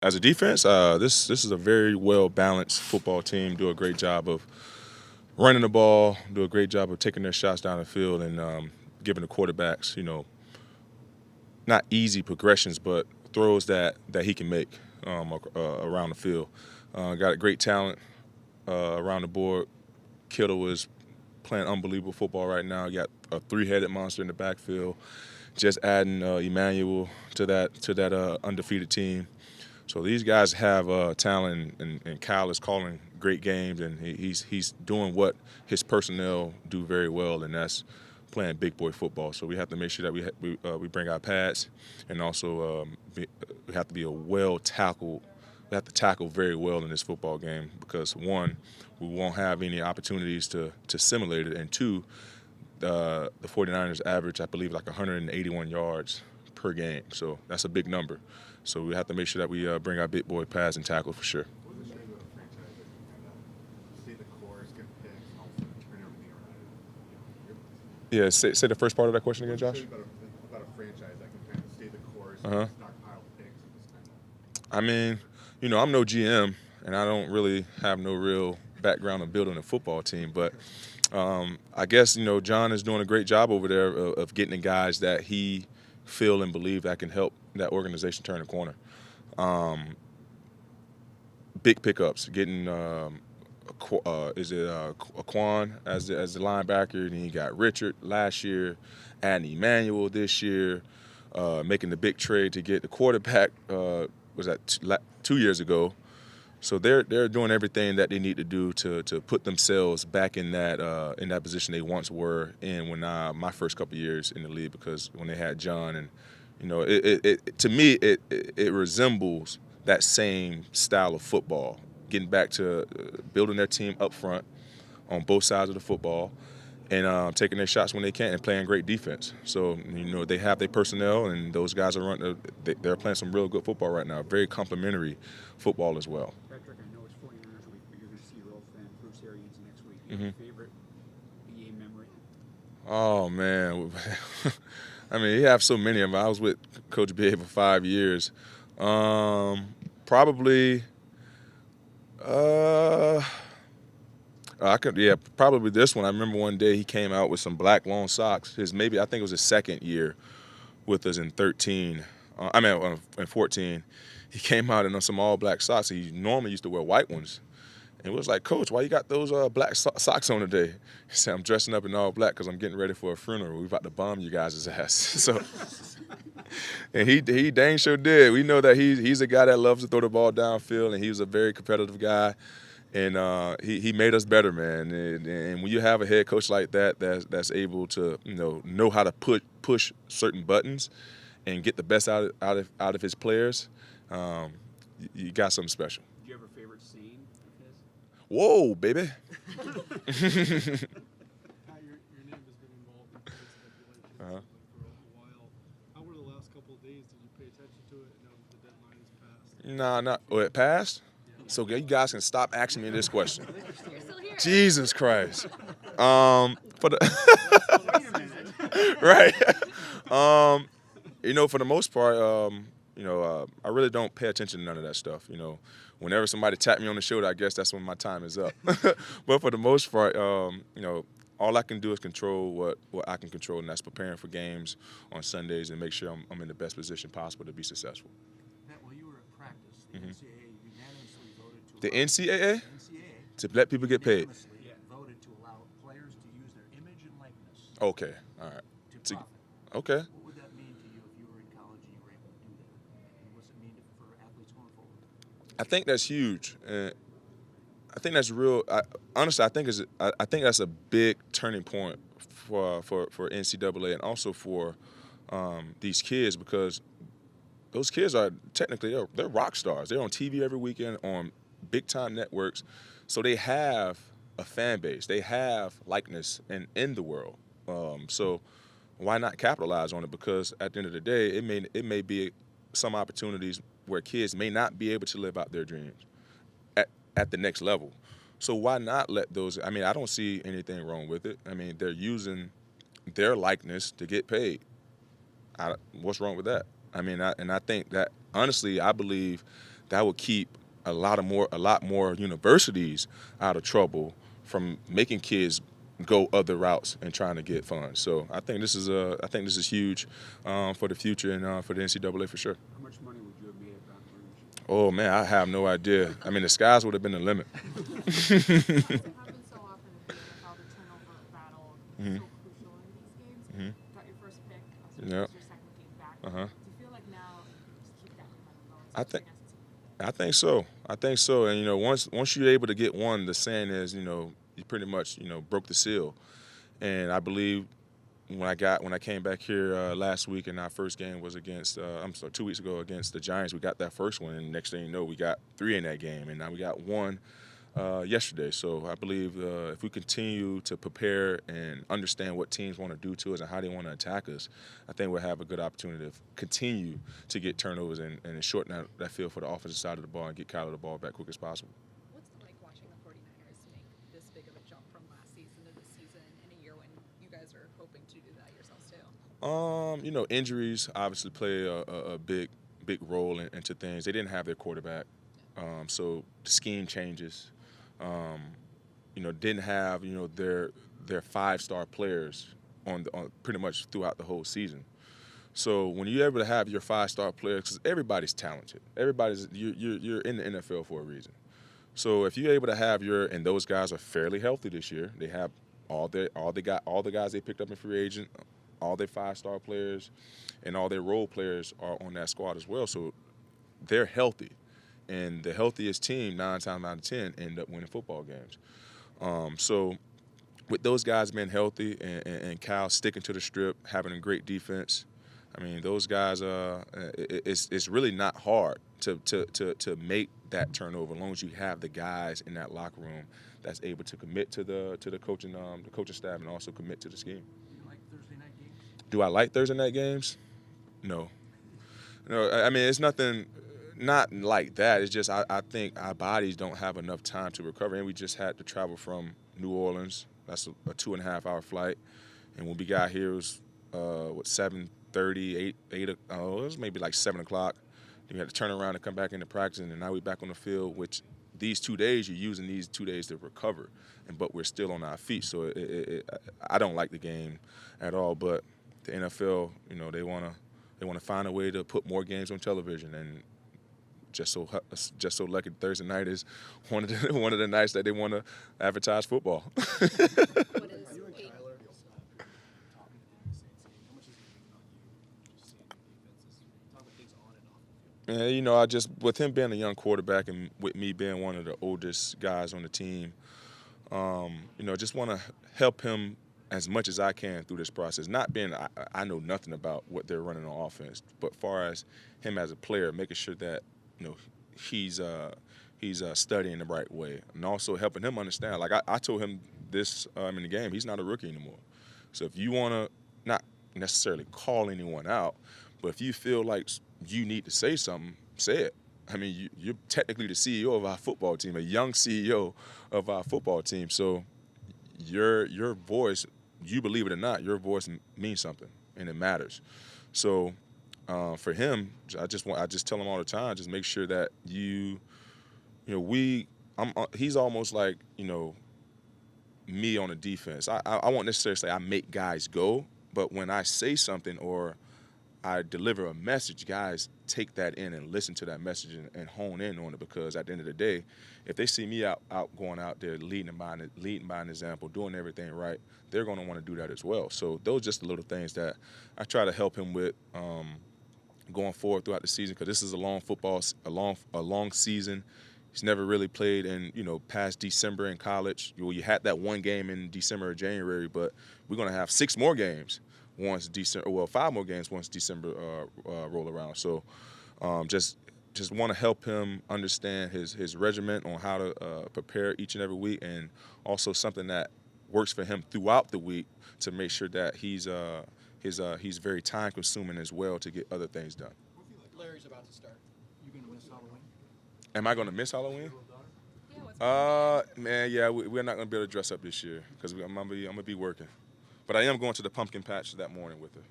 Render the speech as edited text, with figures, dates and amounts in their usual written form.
As a defense, this is a very well balanced football team. Do a great job of running the ball. Do a great job of taking their shots down the field and giving the quarterbacks, not easy progressions, but throws that he can make around the field. Got a great talent around the board. Kittle is playing unbelievable football right now. You got a three-headed monster in the backfield. Just adding Emmanuel to that undefeated team. So these guys have talent, and Kyle is calling great games, and he's doing what his personnel do very well, and that's playing big boy football. So we have to make sure that we bring our pads, and also we have to be a well tackled. We have to tackle very well in this football game because one, we won't have any opportunities to simulate it, and two, the 49ers average, I believe, like 181 yards per game. So that's a big number. So we have to make sure that we bring our big boy pads and tackle for sure. What's the name of a franchise that can kind of stay the course, get picks, and also turn everything around? Yeah, say the first part of that question again, Josh. About a franchise that can kind of stay the course, Uh-huh. stockpile picks, and just kind of. I mean, I'm no GM, and I don't really have no real background of building a football team, but I guess, John is doing a great job over there of getting the guys that he feel and believe that can help that organization turn the corner. Big pickups, getting Aquan as the linebacker, and he got Richard last year, adding Emmanuel this year, making the big trade to get the quarterback. Was that 2 years ago? So they're doing everything that they need to do to put themselves back in that position they once were in when my first couple of years in the league, because when they had John, and to me it resembles that same style of football, getting back to building their team up front on both sides of the football, and taking their shots when they can and playing great defense. So they have their personnel, and those guys they're playing some real good football right now. Very complimentary football as well. Patrick, I know it's 49ers week, but you're going to see Rolf and Bruce Arians next week. Your favorite BA memory? Oh man, I mean, you have so many of them. I was with Coach BA for 5 years. Probably. Probably this one. I remember one day he came out with some black long socks. I think it was his second year with us in 13. In 14. He came out in some all black socks. He normally used to wear white ones. And it was like, Coach, why you got those black socks on today? He said, I'm dressing up in all black because I'm getting ready for a funeral. We're about to bomb you guys' ass. So, and he dang sure did. We know that he's a guy that loves to throw the ball downfield, and he was a very competitive guy. And he made us better, man. And when you have a head coach like that's able to know how to push certain buttons and get the best out of his players, you got something special. Do you have a favorite scene of his? Whoa, baby. Pat, your name has been involved in trade speculation for a while. How were the last couple of days? Did you pay attention to it now that the deadline has passed? It passed? So you guys can stop asking me this question. You're still here. Jesus Christ. For the right. For the most part, I really don't pay attention to none of that stuff. Whenever somebody tap me on the shoulder, I guess that's when my time is up. But for the most part, all I can do is control what I can control, and that's preparing for games on Sundays and make sure I'm in the best position possible to be successful. Pat, while you were at practice, the NCAA unanimously voted to The allow NCAA? NCAA To let people get paid. unanimously voted to allow players to use their image and likeness Okay, all right. to profit. Okay. What would that mean to you if you were in college and you were able to do that? And what's it mean for athletes going forward? I think that's huge. I think that's real. Honestly, I think that's a big turning point for NCAA and also for these kids, because those kids are technically they're rock stars. They're on TV every weekend on big time networks, so they have a fan base. They have likeness in the world. So why not capitalize on it? Because at the end of the day, it may be some opportunities where kids may not be able to live out their dreams at the next level. So why not let those? I mean, I don't see anything wrong with it. I mean, they're using their likeness to get paid. What's wrong with that? I mean, I think that honestly, I believe that would keep a lot more universities out of trouble from making kids go other routes and trying to get funds. So I think this is huge for the future and for the NCAA for sure. How much money would you have made at Baton Rouge? Oh man, I have no idea. I mean, the skies would have been the limit. It happens so often in the NFL, the turnover battle is so crucial in these games. Mhm. Got your first pick, Yep. your second game back. Uh-huh. Do you feel like now you can just keep that momentum going? I think- especially against a team? I think so. I think so. And once you're able to get one, the saying is, you pretty much, broke the seal. And I believe when I came back here last week and our first game was against 2 weeks ago against the Giants, we got that first one, and next thing you know, we got 3 in that game, and now we got 1 yesterday. So I believe if we continue to prepare and understand what teams want to do to us and how they want to attack us, I think we'll have a good opportunity to continue to get turnovers and shorten that field for the offensive side of the ball and get Kyler the ball back quick as possible. What's it like watching the 49ers make this big of a jump from last season to this season in a year when you guys are hoping to do that yourselves too? Injuries obviously play a big role into things. They didn't have their quarterback, so the scheme changes. Didn't have their 5-star players on pretty much throughout the whole season. So when you're able to have your 5-star players, because everybody's talented, you're in the NFL for a reason. So if you're able to have and those guys are fairly healthy this year, they have all the guys they picked up in free agent, all their 5-star players, and all their role players are on that squad as well. So they're healthy, and the healthiest team 9 times out of 10 end up winning football games. So with those guys being healthy and Cal sticking to the strip, having a great defense, I mean, those guys, it's really not hard to make that turnover as long as you have the guys in that locker room that's able to commit to the coaching staff and also commit to the scheme. Do you like Thursday night games? Do I like Thursday night games? No. I mean, it's not like that. It's just I think our bodies don't have enough time to recover, and we just had to travel from New Orleans. That's a 2.5-hour flight, and when we got here, it was 7:30, 8. It was maybe like 7 o'clock. Then we had to turn around and come back into practice, and now we're back on the field. Which these 2 days, you're using these 2 days to recover, but we're still on our feet. So I don't like the game at all. But the NFL, they want to find a way to put more games on television, and just so lucky Thursday night is one of the nights that they want to advertise football. What is You and eight? Kyler talking to the Saints game. How much is it about you? Just seeing the defenses, talk about things on and off the field. Yeah, with him being a young quarterback and with me being one of the oldest guys on the team, just want to help him as much as I can through this process. Not being, I know nothing about what they're running on offense, but far as him as a player, making sure that he's studying the right way, and also helping him understand. Like I told him this in the game, he's not a rookie anymore. So if you want to not necessarily call anyone out, but if you feel like you need to say something, say it. I mean, you're technically the CEO of our football team, a young CEO of our football team. So your voice, you believe it or not, your voice means something and it matters. So for him, I just tell him all the time, just make sure that he's almost like me on the defense. I won't necessarily say I make guys go, but when I say something or I deliver a message, guys take that in and listen to that message and hone in on it, because at the end of the day, if they see me out going out there leading by an example, doing everything right, they're going to want to do that as well. So those are just the little things that I try to help him with going forward throughout the season, because this is a long season. He's never really played in past December in college. You had that one game in December or January, but we're going to have 6 more games once December. Well, 5 more games once December roll around. So just want to help him understand his regiment on how to prepare each and every week, and also something that works for him throughout the week to make sure that he's very time consuming as well to get other things done. Larry's about to start. You gonna miss Halloween? Am I going to miss Halloween? Yeah, what's Man, yeah, we're not going to be able to dress up this year because I'm gonna be working. But I am going to the pumpkin patch that morning with her.